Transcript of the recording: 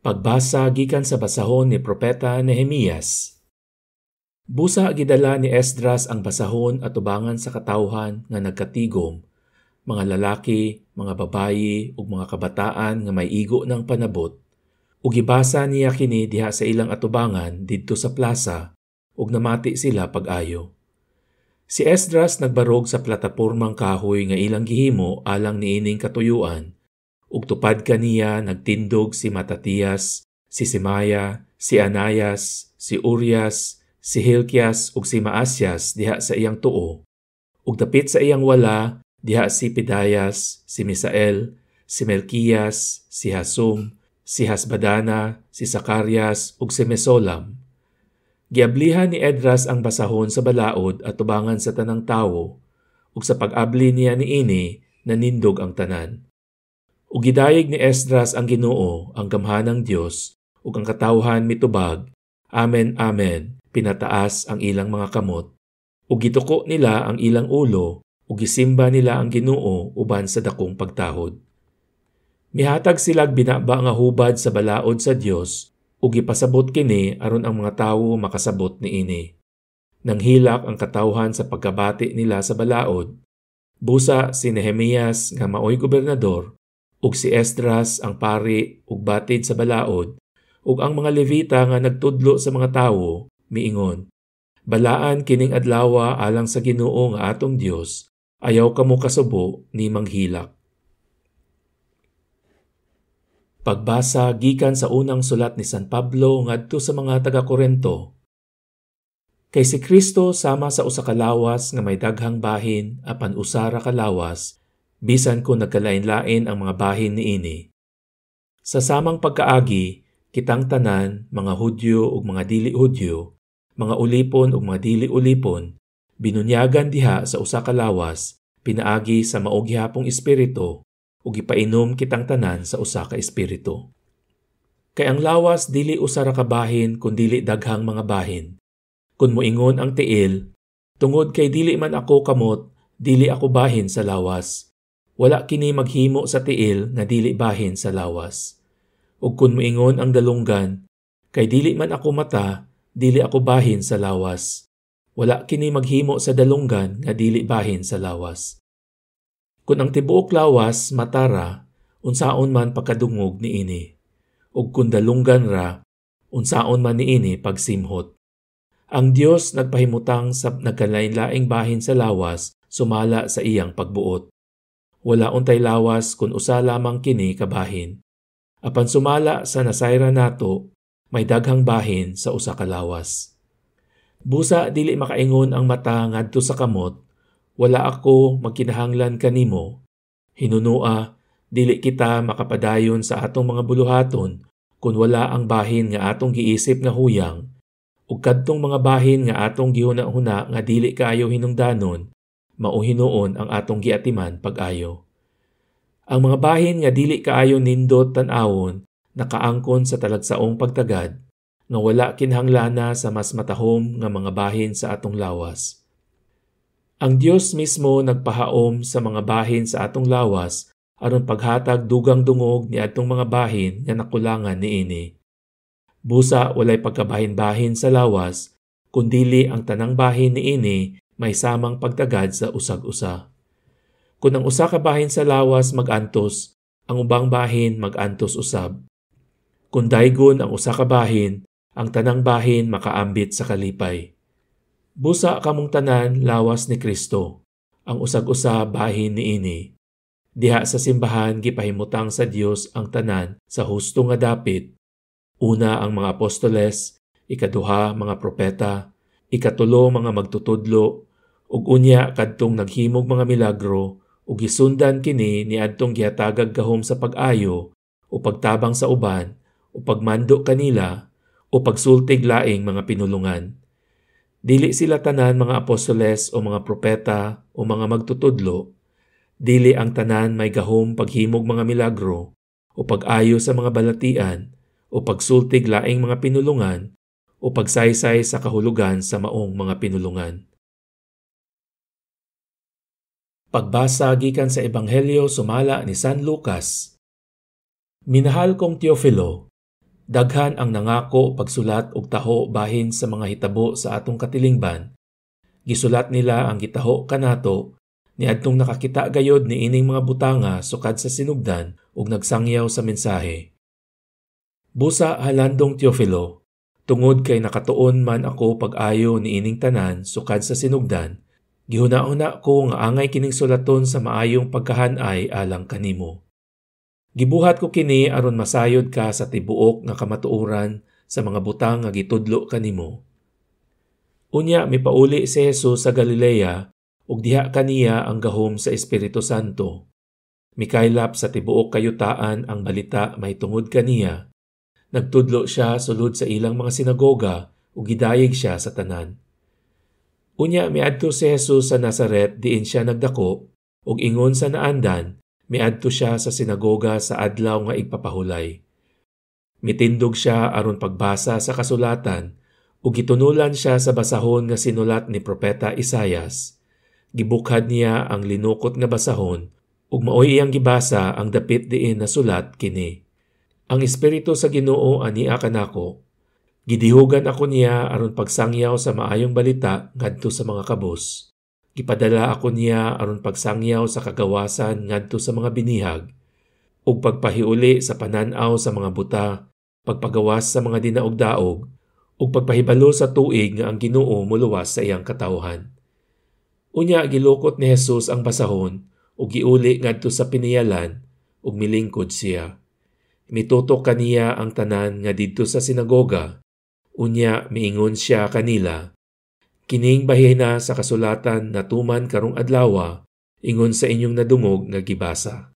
Pagbasa gikan sa basahon ni Propeta Nehemias. Busa gidala ni Esdras ang basahon at tubangan sa katawhan nga nagkatigom, mga lalaki, mga babayi ug mga kabataan nga may igo ng panabot. Ug gibasa niya kini diha sa ilang atubangan didto sa plaza ug namati sila pag-ayo. Si Esdras nagbarog sa platapormang kahoy nga ilang gihimo alang niining katuyuan. Ug tupad kaniya nagtindog si Matatias, si Semaya, si Anayas, si Urias, si Hilkias ug si Maasyas diha sa iyang tuo. Ug dapit sa iyang wala diha si Pedayas, si Misael, si Melkias, si Hasum, si Hasbadana, si Sakarias ug si Mesolam. Giablihan ni Esdras ang basahon sa balaod at tubangan sa tanang tawo, ug sa pag-abli niya niini nanindog ang tanan. Ug gidayeg ni Esdras ang Ginoo, ang gamhanang Dios, ug ang katawhan mitubag, Amen, Amen, pinataas ang ilang mga kamot. Ug gituko nila ang ilang ulo, ug gisimba nila ang Ginoo uban sa dakong pagtahod. Mihatag silag binaba nga hubad sa balaod sa Dios, ug gipasabot kini aron ang mga tawo makasabot niini. Nanghilak ang katawhan sa pagkabati nila sa balaod. Busa si Nehemias nga maoy gobernador, ug si Esdras ang pari ug batid sa balaod, ug ang mga Levita nga nagtudlo sa mga tawo, miingon, balaan kining adlawa alang sa Ginoo nga atong Dios, ayaw kamo kasubo ni manghilak. Pagbasa gikan sa unang sulat ni San Pablo ngadto sa mga taga-Korinto. Kay si Kristo sama sa usa ka lawas nga may daghang bahin apan usara ka lawas, bisan kung nagkalain-lain ang mga bahin niini. Sa samang pagkaagi, kitang tanan, mga Hudyo ug mga dili Hudyo, mga ulipon ug mga dili ulipon, binunyagan diha sa usa ka lawas, pinaagi sa maog gihapong espiritu, ug ipainom kitang tanan sa usa ka espiritu. Kay ang lawas dili usa ra ka bahin kun dili daghang mga bahin. Kun moingon ang tiil, tungod kay dili man ako kamot, dili ako bahin sa lawas. Wala kini maghimo sa tiil nga dili bahin sa lawas. Ug kun moingon ang dalunggan, kay dili man ako mata, dili ako bahin sa lawas. Wala kini maghimo sa dalunggan nga dili bahin sa lawas. Kun ang tibuok lawas matara, unsaon man pagkadungog niini. Ug kun dalunggan ra, unsaon man niini pagsimhot. Ang Dios nagpahimutang sa nagkalain-laing bahin sa lawas sumala sa iyang pagbuot. Wala untay lawas kun usa lamang kini kabahin. Apan sumala sa nasayra nato, may daghang bahin sa usa ka lawas. Busa dili makaingon ang mata ngadto sa kamot, wala ako magkinahanglan kanimo. Hinunua, dili kita makapadayon sa atong mga buluhaton kun wala ang bahin nga atong giisip nga huyang, ug kadtong mga bahin nga atong gihuna-huna nga dili kaayo hinungdanon, mao hinuon ang atong giatiman pag-ayo. Ang mga bahin nga dili kaayo nindot tan-awon nakaangkon sa talagsaong pagtagad nga wala kinhanglana sa mas matahom nga mga bahin sa atong lawas. Ang Dios mismo nagpahaom sa mga bahin sa atong lawas aron paghatag dugang dungog ni atong mga bahin nga nakulangan niini. Busa walay pagkabahin-bahin sa lawas, kundili ang tanang bahin niini may samang pagtagad sa usag-usa. Kung ang usa ka bahin sa lawas mag-antos, ang ubang bahin mag-antos usab. Kung daygon ang usa ka bahin, ang tanang bahin makaambit sa kalipay. Busa kamong tanan lawas ni Kristo, ang usag-usa bahin niini. Diha sa simbahan gipahimutang sa Dios ang tanan sa husto nga dapit. Una ang mga apostoles, ikaduha mga propeta, ikatulo mga magtutudlo, ug unya kadtong naghimog mga milagro, ug gisundan kini niadtong gihatagag gahom sa pag-ayo o pagtabang sa uban o pagmando kanila o pagsultig laing mga pinulungan. Dili sila tanan mga apostoles o mga propeta o mga magtutudlo. Dili ang tanan may gahom paghimog mga milagro o pag-ayo sa mga balatian o pagsultig laing mga pinulungan o pagsaysay sa kahulugan sa maong mga pinulungan. Pagbasa gikan sa Ebanghelyo sumala ni San Lucas. Minahal kong Teofilo, Daghan ang nangako pagsulat og taho bahin sa mga hitabo sa atong katilingban. Gisulat nila ang gitaho kanato niadtong nakakita gayod ni ining mga butanga sukad sa sinugdan ug nagsangyaw sa mensahe. Busa halandong Teofilo, tungod kay nakatuon man ako pag-ayo ni ining tanan sukad sa sinugdan, gihuna-una ko nga angay kining sulaton sa maayong pagkahanay alang kanimo. Gibuhat ko kini aron masayod ka sa tibuok nga kamatuoran sa mga butang nga gitudlo kanimo. Unya mipauli si Jesus sa Galilea ug diha kaniya ang gahom sa Espiritu Santo. Mikaylap sa tibuok kayutaan ang balita mahitungod kaniya. Nagtudlo siya sulod sa ilang mga sinagoga ug gidayeg siya sa tanan. Unya miadto si Jesus sa Nazaret diin siya nagdako ug ingon sa naandan miadto siya sa sinagoga sa adlaw nga igpapahulay. Mitindog siya aron pagbasa sa kasulatan ug gitunulan siya sa basahon nga sinulat ni Propeta Isaias. Gibukhad niya ang linukot nga basahon ug maoy iyang gibasa ang dapit diin na sulat kini. Ang Espiritu sa Ginoo ania kanako. Gidihugan ako niya aron pagsangyaw sa maayong balita ngadto sa mga kabus. Gipadala ako niya aron pagsangyaw sa kagawasan ngadto sa mga binihag ug pagpahiuli sa panan-aw sa mga buta, pagpagawas sa mga dinaog-daog ug pagpahibalo sa tuig nga ang Ginoo muluwas sa iyang katawhan. Unya gilukot ni Jesus ang basahon ug giuli ngadto sa piniyalan ug milingkod siya. Mitutok kaniya ang tanan nga didto sa sinagoga. Unya miingon siya kanila, "Kining bahina sa kasulatan natuman karong adlawa, ingon sa inyong nadungog nga gibasa."